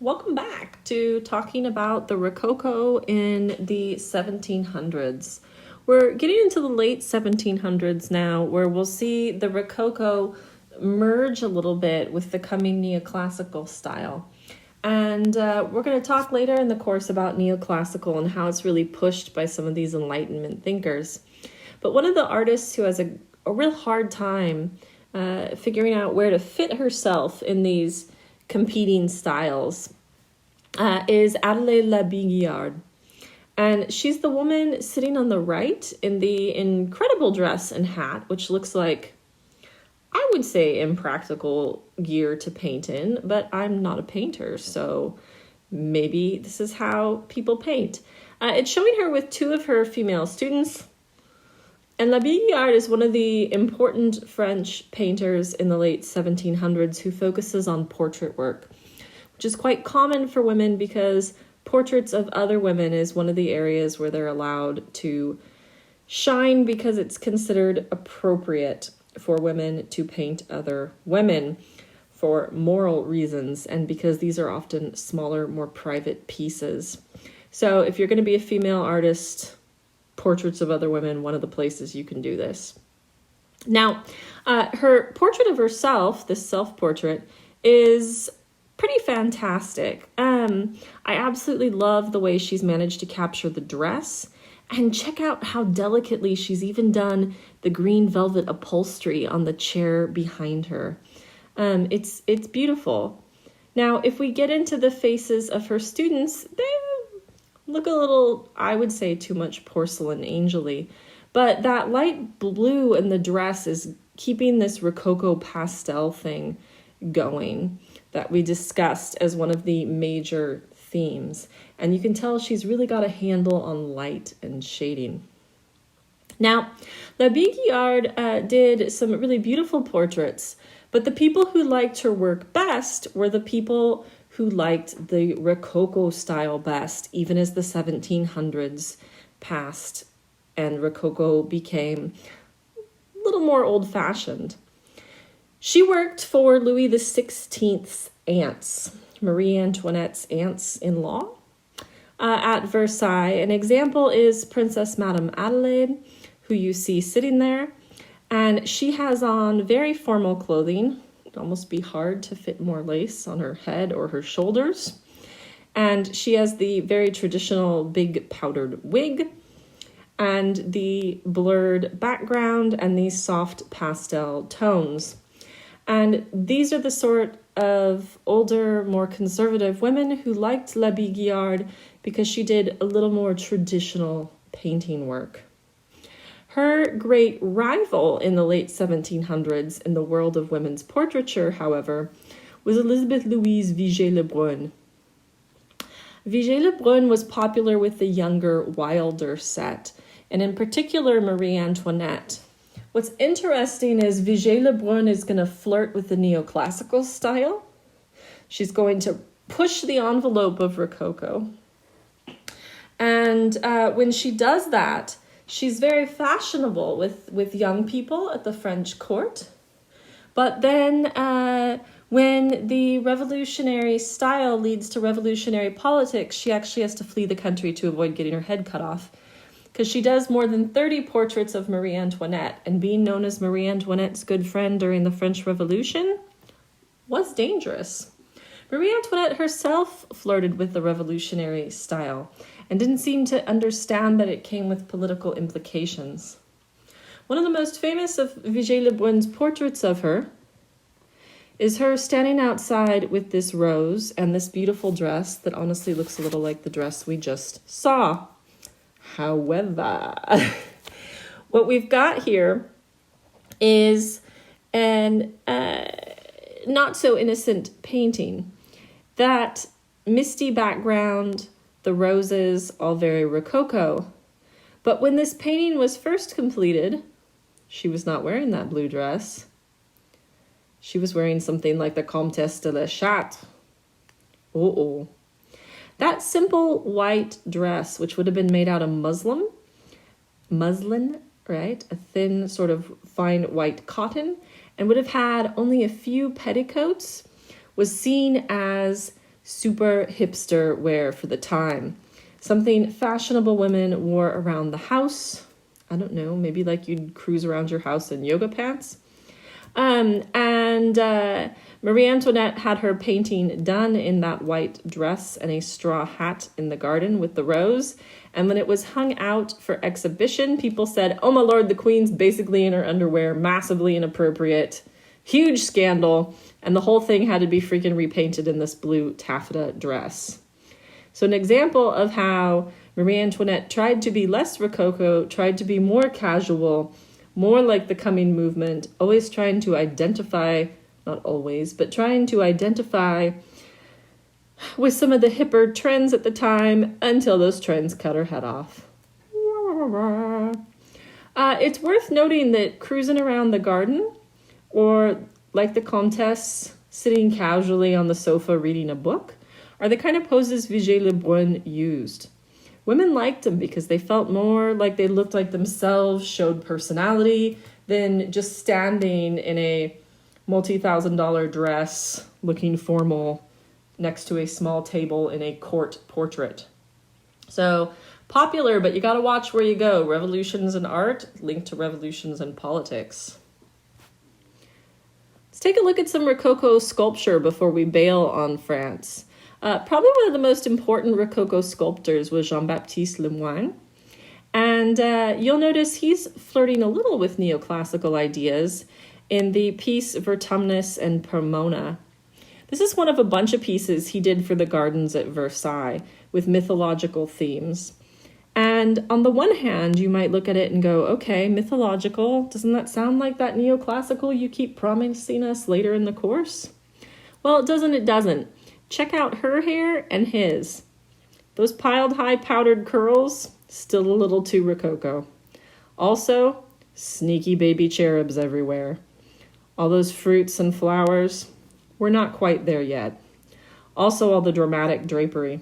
Welcome back to talking about the Rococo in the 1700s. We're getting into the late 1700s now, where we'll see the Rococo merge a little bit with the coming neoclassical style. And we're going to talk later in the course about neoclassical and how it's really pushed by some of these Enlightenment thinkers. But one of the artists who has a real hard time figuring out where to fit herself in these competing styles is Adelaide Labiguiard. And she's the woman sitting on the right in the incredible dress and hat, which looks like, I would say, impractical gear to paint in, but I'm not a painter, so maybe this is how people paint. It's showing her with two of her female students. And Labiguiard is one of the important French painters in the late 1700s who focuses on portrait work, which is quite common for women because portraits of other women is one of the areas where they're allowed to shine because it's considered appropriate for women to paint other women for moral reasons and because these are often smaller, more private pieces. So if you're going to be a female artist, portraits of other women, one of the places you can do this. Now, her portrait of herself, this self-portrait, is pretty fantastic. I absolutely love the way she's managed to capture the dress, and check out how delicately she's even done the green velvet upholstery on the chair behind her. It's beautiful. Now, if we get into the faces of her students, they look a little, I would say, too much porcelain angel-y. But that light blue in the dress is keeping this Rococo pastel thing going that we discussed as one of the major themes. And you can tell she's really got a handle on light and shading. Now, Labiguiard did some really beautiful portraits, but the people who liked her work best were the people who liked the Rococo style best, even as the 1700s passed and Rococo became a little more old-fashioned. She worked for Louis XVI's aunts, Marie Antoinette's aunts-in-law, at Versailles. An example is Princess Madame Adelaide, who you see sitting there, and she has on very formal clothing. It'd almost be hard to fit more lace on her head or her shoulders. And she has the very traditional big powdered wig and the blurred background and these soft pastel tones. And these are the sort of older, more conservative women who liked Labiguiard because she did a little more traditional painting work. Her great rival in the late 1700s in the world of women's portraiture, however, was Elizabeth Louise Vigée-Lebrun. Vigée-Lebrun was popular with the younger, wilder set, and in particular Marie Antoinette. What's interesting is Vigée-Lebrun is going to flirt with the neoclassical style. She's going to push the envelope of Rococo. And when she does that, she's very fashionable with young people at the French court. But then when the revolutionary style leads to revolutionary politics, she actually has to flee the country to avoid getting her head cut off. Because she does more than 30 portraits of Marie Antoinette. And being known as Marie Antoinette's good friend during the French Revolution was dangerous. Marie Antoinette herself flirted with the revolutionary style and didn't seem to understand that it came with political implications. One of the most famous of Vigée-Lebrun's portraits of her is her standing outside with this rose and this beautiful dress that honestly looks a little like the dress we just saw. However, what we've got here is an not so innocent painting. That misty background, the roses, all very Rococo. But when this painting was first completed, she was not wearing that blue dress. She was wearing something like the Comtesse de la Chatte. Uh-oh. That simple white dress, which would have been made out of muslin, right? A thin sort of fine white cotton, and would have had only a few petticoats, was seen as super hipster wear for the time. Something fashionable women wore around the house. I don't know, maybe like you'd cruise around your house in yoga pants. And Marie Antoinette had her painting done in that white dress and a straw hat in the garden with the rose. And when it was hung out for exhibition, people said, "Oh my lord, the queen's basically in her underwear, massively inappropriate, huge scandal." And the whole thing had to be freaking repainted in this blue taffeta dress. So an example of how Marie Antoinette tried to be less Rococo, tried to be more casual, more like the coming movement, always trying to identify, not always, but trying to identify with some of the hipper trends at the time until those trends cut her head off. It's worth noting that cruising around the garden, or like the Comtesse, sitting casually on the sofa reading a book, are the kind of poses Vigée Lebrun used. Women liked them because they felt more like they looked like themselves, showed personality, than just standing in a multi-$1,000 dress, looking formal, next to a small table in a court portrait. So popular, but you got to watch where you go. Revolutions in art linked to revolutions in politics. Let's take a look at some Rococo sculpture before we bail on France. Probably one of the most important Rococo sculptors was Jean-Baptiste Lemoine. And you'll notice he's flirting a little with neoclassical ideas in the piece Vertumnus and Pomona. This is one of a bunch of pieces he did for the gardens at Versailles with mythological themes. And on the one hand, you might look at it and go, okay, mythological, doesn't that sound like that neoclassical you keep promising us later in the course? Well, it doesn't. Check out her hair and his. Those piled high powdered curls, still a little too Rococo. Also, sneaky baby cherubs everywhere. All those fruits and flowers, we're not quite there yet. Also, all the dramatic drapery.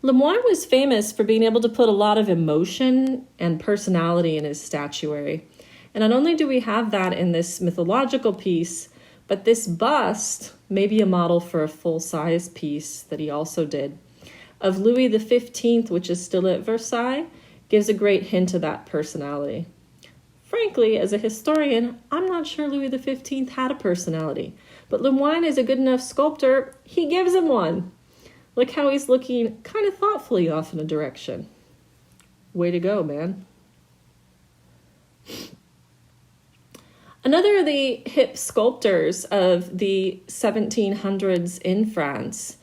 Lemoine was famous for being able to put a lot of emotion and personality in his statuary. And not only do we have that in this mythological piece, but this bust may be a model for a full-size piece that he also did. Of Louis XV, which is still at Versailles, gives a great hint of that personality. Frankly, as a historian, I'm not sure Louis XV had a personality, but Lemoine is a good enough sculptor, he gives him one. Look how he's looking kind of thoughtfully off in a direction. Way to go, man. Another of the hip sculptors of the 1700s in France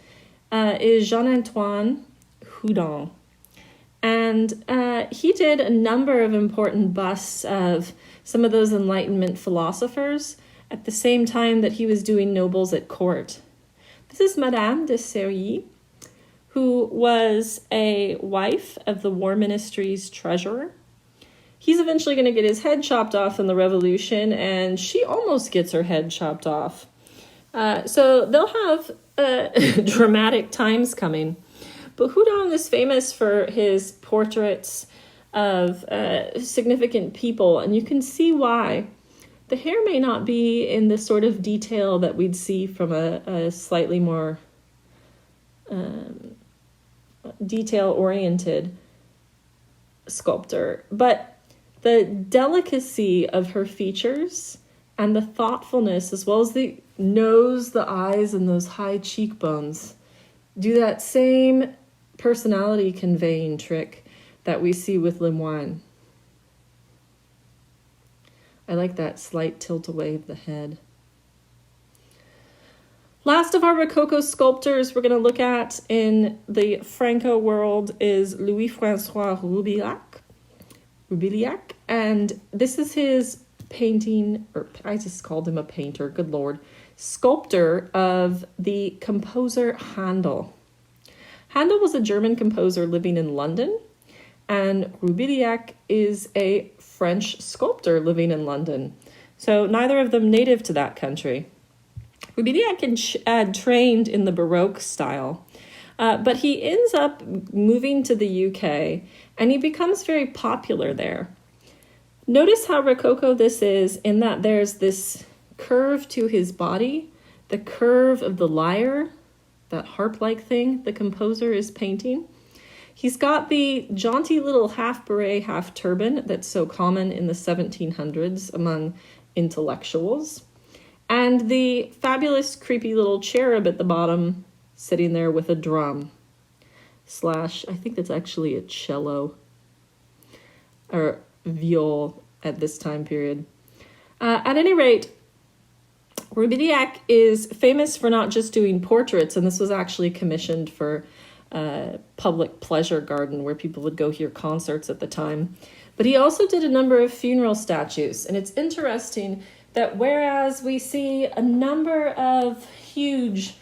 is Jean-Antoine Houdon. And he did a number of important busts of some of those Enlightenment philosophers at the same time that he was doing nobles at court. This is Madame de Sergy, who was a wife of the War Ministry's treasurer. He's eventually going to get his head chopped off in the revolution, and she almost gets her head chopped off. So they'll have dramatic times coming. But Houdon is famous for his portraits of significant people, and you can see why. The hair may not be in the sort of detail that we'd see from a slightly more detail-oriented sculptor, but the delicacy of her features and the thoughtfulness, as well as the nose, the eyes, and those high cheekbones, do that same personality conveying trick that we see with Lemoine. I like that slight tilt away of the head. Last of our Rococo sculptors we're going to look at in the Franco world is Louis-François Roubiliac, and this is his painting, or I just called him a painter, good lord, sculptor of the composer Handel. Handel was a German composer living in London, and Roubiliac is a French sculptor living in London. So neither of them native to that country. Roubiliac had trained in the Baroque style, but he ends up moving to the UK, and he becomes very popular there. Notice how Rococo this is in that there's this curve to his body, the curve of the lyre, that harp-like thing the composer is painting. He's got the jaunty little half beret, half turban that's so common in the 1700s among intellectuals. And the fabulous, creepy little cherub at the bottom sitting there with a drum. Slash, I think that's actually a cello. Or viol at this time period. At any rate, Roubiliac is famous for not just doing portraits, and this was actually commissioned for a public pleasure garden where people would go hear concerts at the time. But he also did a number of funeral statues, and it's interesting that whereas we see a number of huge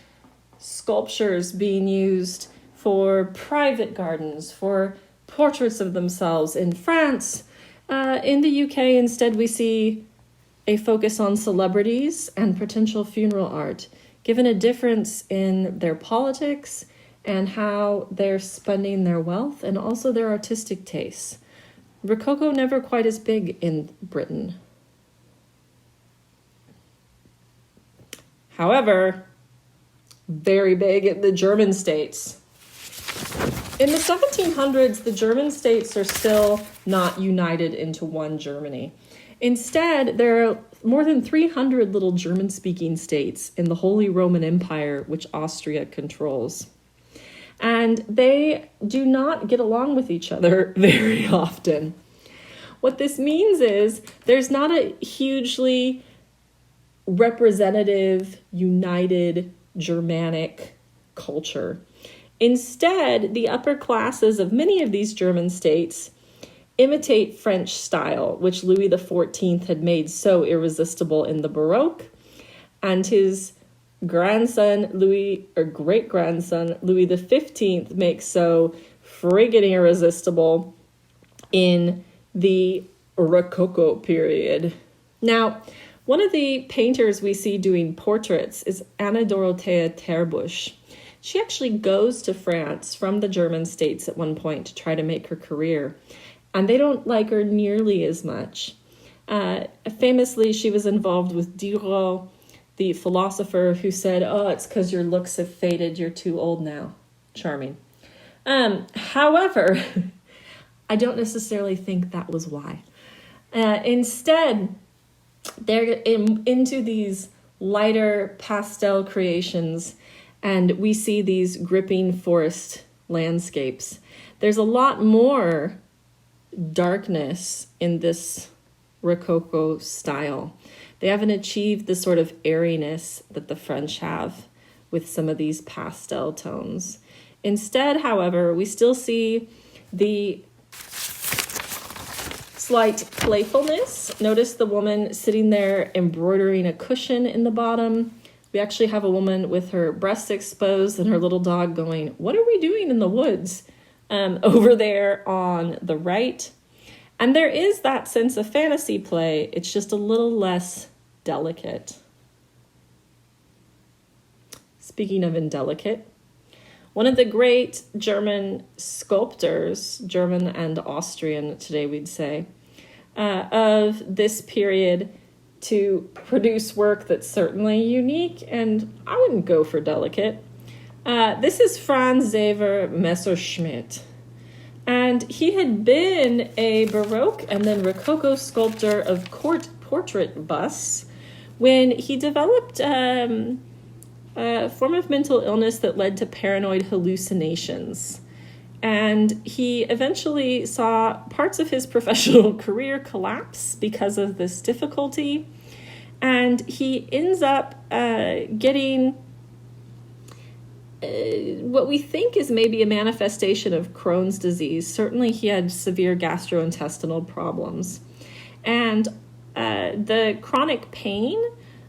sculptures being used for private gardens, for portraits of themselves in France, in the UK instead we see a focus on celebrities and potential funeral art, given a difference in their politics and how they're spending their wealth and also their artistic tastes. Rococo never quite as big in Britain. However, very big in the German states. In the 1700s, the German states are still not united into one Germany. Instead, there are more than 300 little German-speaking states in the Holy Roman Empire, which Austria controls. And they do not get along with each other very often. What this means is there's not a hugely representative, united Germanic culture. Instead, the upper classes of many of these German states imitate French style, which Louis XIV had made so irresistible in the Baroque, and his grandson, great-grandson, Louis XV, makes so friggin' irresistible in the Rococo period. Now, one of the painters we see doing portraits is Anna Dorothea Terbusch. She actually goes to France from the German states at one point to try to make her career, and they don't like her nearly as much. Famously, she was involved with Diderot, the philosopher, who said, "Oh, it's because your looks have faded, you're too old now." Charming. However, I don't necessarily think that was why. Instead, they're into these lighter pastel creations, and we see these gripping forest landscapes. There's a lot more darkness in this Rococo style. They haven't achieved the sort of airiness that the French have with some of these pastel tones. Instead, however, we still see the slight playfulness. Notice the woman sitting there embroidering a cushion in the bottom. We actually have a woman with her breasts exposed and her little dog going, "What are we doing in the woods?" Over there on the right. And there is that sense of fantasy play. It's just a little less delicate. Speaking of indelicate, one of the great German sculptors, German and Austrian today we'd say, of this period to produce work that's certainly unique, and I wouldn't go for delicate. This is Franz Xaver Messerschmitt. And he had been a Baroque and then Rococo sculptor of court portrait busts when he developed a form of mental illness that led to paranoid hallucinations. And he eventually saw parts of his professional career collapse because of this difficulty. And he ends up getting what we think is maybe a manifestation of Crohn's disease. Certainly he had severe gastrointestinal problems. And the chronic pain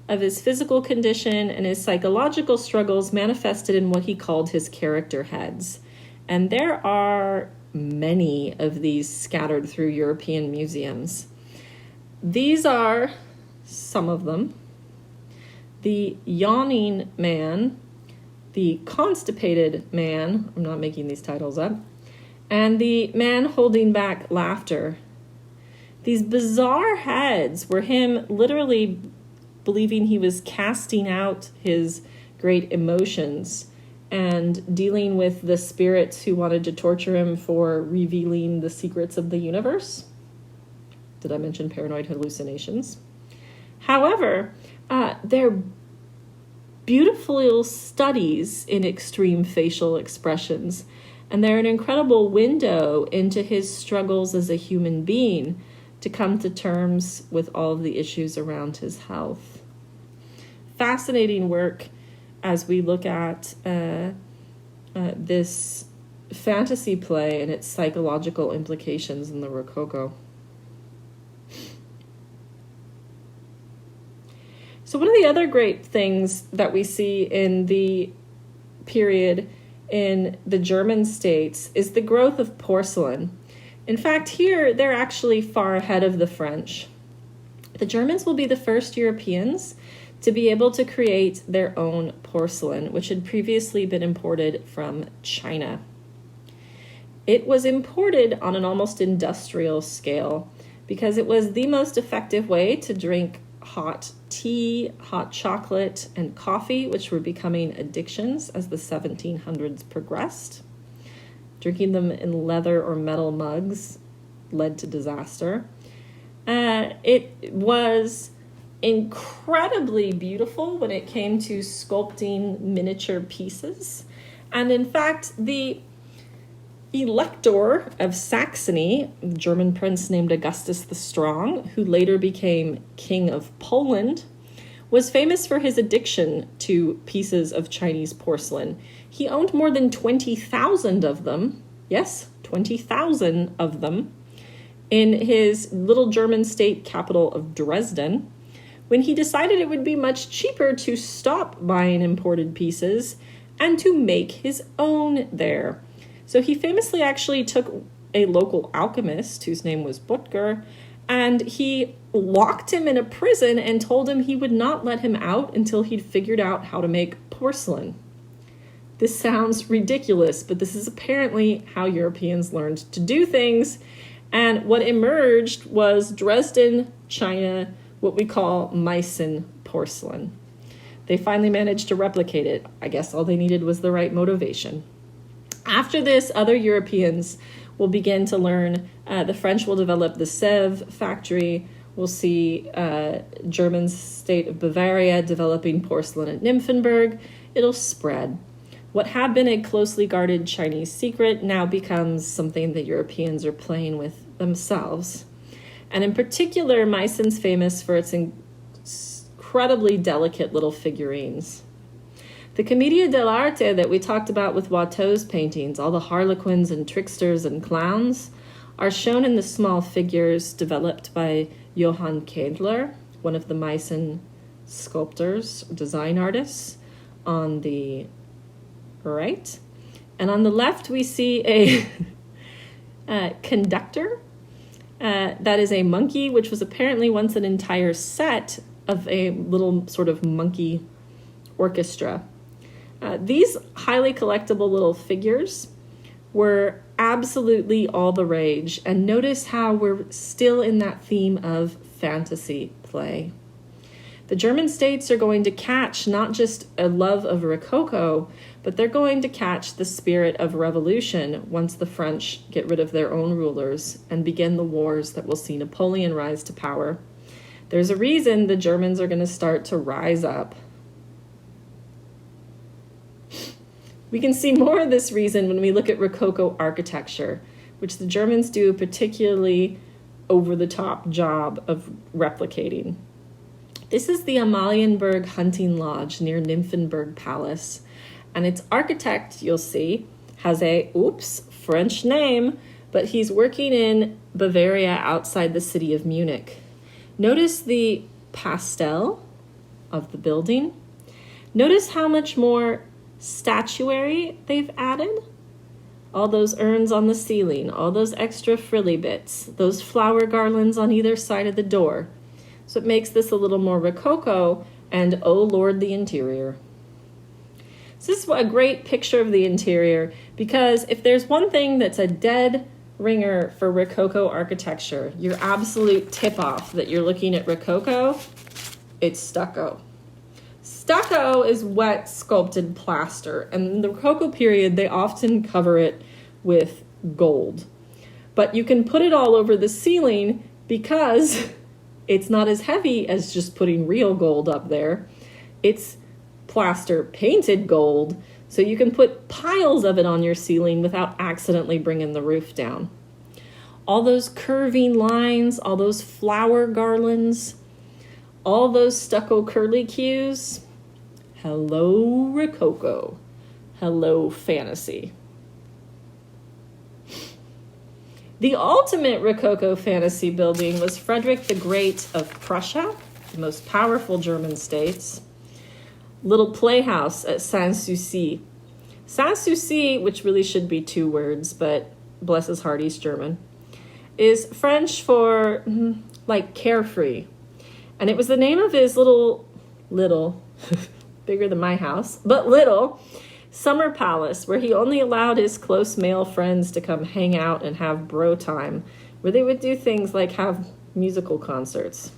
of his physical condition and his psychological struggles manifested in what he called his character heads. And there are many of these scattered through European museums. These are some of them. The yawning man, the constipated man, I'm not making these titles up, and the man holding back laughter. These bizarre heads were him literally believing he was casting out his great emotions and dealing with the spirits who wanted to torture him for revealing the secrets of the universe. Did I mention paranoid hallucinations? However, they're beautiful studies in extreme facial expressions, and they're an incredible window into his struggles as a human being to come to terms with all of the issues around his health. Fascinating work as we look at this fantasy play and its psychological implications in the Rococo. So one of the other great things that we see in the period in the German states is the growth of porcelain. In fact, here they're actually far ahead of the French. The Germans will be the first Europeans to be able to create their own porcelain, which had previously been imported from China. It was imported on an almost industrial scale because it was the most effective way to drink hot tea, hot chocolate, and coffee, which were becoming addictions as the 1700s progressed. Drinking them in leather or metal mugs led to disaster. It was incredibly beautiful when it came to sculpting miniature pieces. And in fact, the Elector of Saxony, a German prince named Augustus the Strong, who later became King of Poland, was famous for his addiction to pieces of Chinese porcelain. He owned more than 20,000 of them. Yes, 20,000 of them in his little German state capital of Dresden, when he decided it would be much cheaper to stop buying imported pieces and to make his own there. So he famously actually took a local alchemist whose name was Butger, and he locked him in a prison and told him he would not let him out until he'd figured out how to make porcelain. This sounds ridiculous, but this is apparently how Europeans learned to do things. And what emerged was Dresden, China, what we call Meissen porcelain. They finally managed to replicate it. I guess all they needed was the right motivation. After this, other Europeans will begin to learn. The French will develop the Sèvres factory. We'll see German state of Bavaria developing porcelain at Nymphenburg. It'll spread. What had been a closely guarded Chinese secret now becomes something that Europeans are playing with themselves. And in particular, Meissen's famous for its incredibly delicate little figurines. The Commedia dell'arte that we talked about with Watteau's paintings, all the harlequins and tricksters and clowns, are shown in the small figures developed by Johann Kedler, one of the Meissen sculptors, design artists, on the right. And on the left, we see a conductor. That is a monkey, which was apparently once an entire set of a little sort of monkey orchestra. These highly collectible little figures were absolutely all the rage. And notice how we're still in that theme of fantasy play. The German states are going to catch not just a love of Rococo, but they're going to catch the spirit of revolution once the French get rid of their own rulers and begin the wars that will see Napoleon rise to power. There's a reason the Germans are going to start to rise up. We can see more of this reason when we look at Rococo architecture, which the Germans do a particularly over-the-top job of replicating. This is the Amalienburg Hunting Lodge near Nymphenburg Palace, and its architect, you'll see, has a, French name, but he's working in Bavaria outside the city of Munich. Notice the pastel of the building. Notice how much more statuary they've added. All those urns on the ceiling, all those extra frilly bits, those flower garlands on either side of the door. So it makes this a little more Rococo, and oh Lord, the interior. So this is a great picture of the interior, because if there's one thing that's a dead ringer for Rococo architecture, your absolute tip-off that you're looking at Rococo, it's stucco. Stucco is wet sculpted plaster, and in the Rococo period, they often cover it with gold. But you can put it all over the ceiling because it's not as heavy as just putting real gold up there. It's plaster painted gold, so you can put piles of it on your ceiling without accidentally bringing the roof down. All those curving lines, all those flower garlands, all those stucco curlicues. Hello, Rococo. Hello, fantasy. The ultimate Rococo fantasy building was Frederick the Great of Prussia, the most powerful German states. Little playhouse at Sanssouci. Sanssouci, which really should be 2 words, but bless his heart, he's German, is French for like carefree. And it was the name of his little, bigger than my house, but little summer palace where he only allowed his close male friends to come hang out and have bro time, where they would do things like have musical concerts.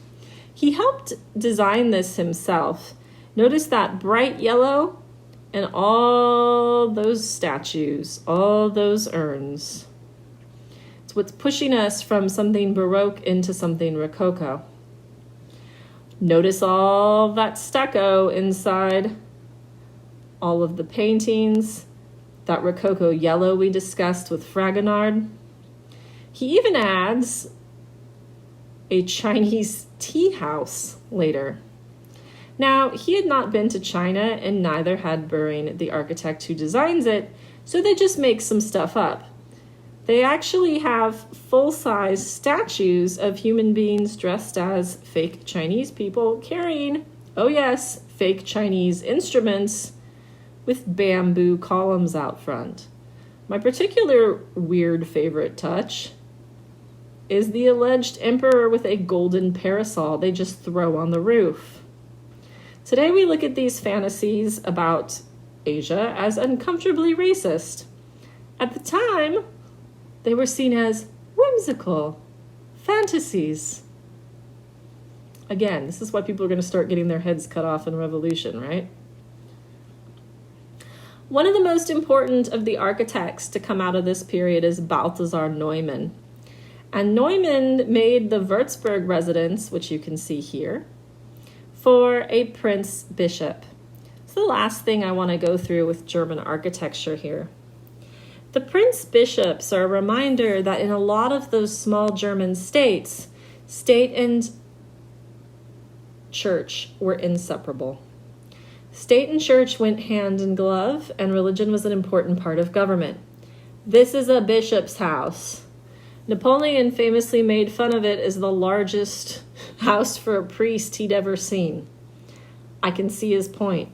He helped design this himself. Notice that bright yellow and all those statues, all those urns. It's what's pushing us from something Baroque into something Rococo. Notice all that stucco inside all of the paintings, that Rococo yellow we discussed with Fragonard. He even adds a Chinese tea house later. Now, he had not been to China, and neither had Buring, the architect who designs it, so they just make some stuff up. They actually have full-size statues of human beings dressed as fake Chinese people carrying, oh yes, fake Chinese instruments with bamboo columns out front. My particular weird favorite touch is the alleged emperor with a golden parasol they just throw on the roof. Today we look at these fantasies about Asia as uncomfortably racist. At the time, they were seen as whimsical fantasies. Again, this is why people are going to start getting their heads cut off in revolution, right? One of the most important of the architects to come out of this period is Balthasar Neumann. And Neumann made the Würzburg residence, which you can see here, for a prince bishop. It's the last thing I want to go through with German architecture here. The prince bishops are a reminder that in a lot of those small German states, state and church were inseparable. State and church went hand in glove, and religion was an important part of government. This is a bishop's house. Napoleon famously made fun of it as the largest house for a priest he'd ever seen. I can see his point.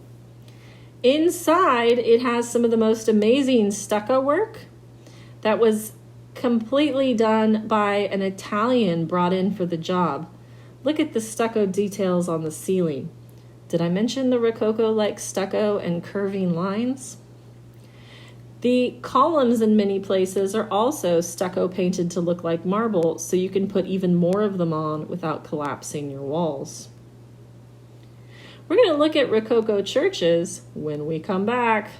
Inside, it has some of the most amazing stucco work that was completely done by an Italian brought in for the job. Look at the stucco details on the ceiling. Did I mention the Rococo-like stucco and curving lines? The columns in many places are also stucco painted to look like marble, so you can put even more of them on without collapsing your walls. We're going to look at Rococo churches when we come back.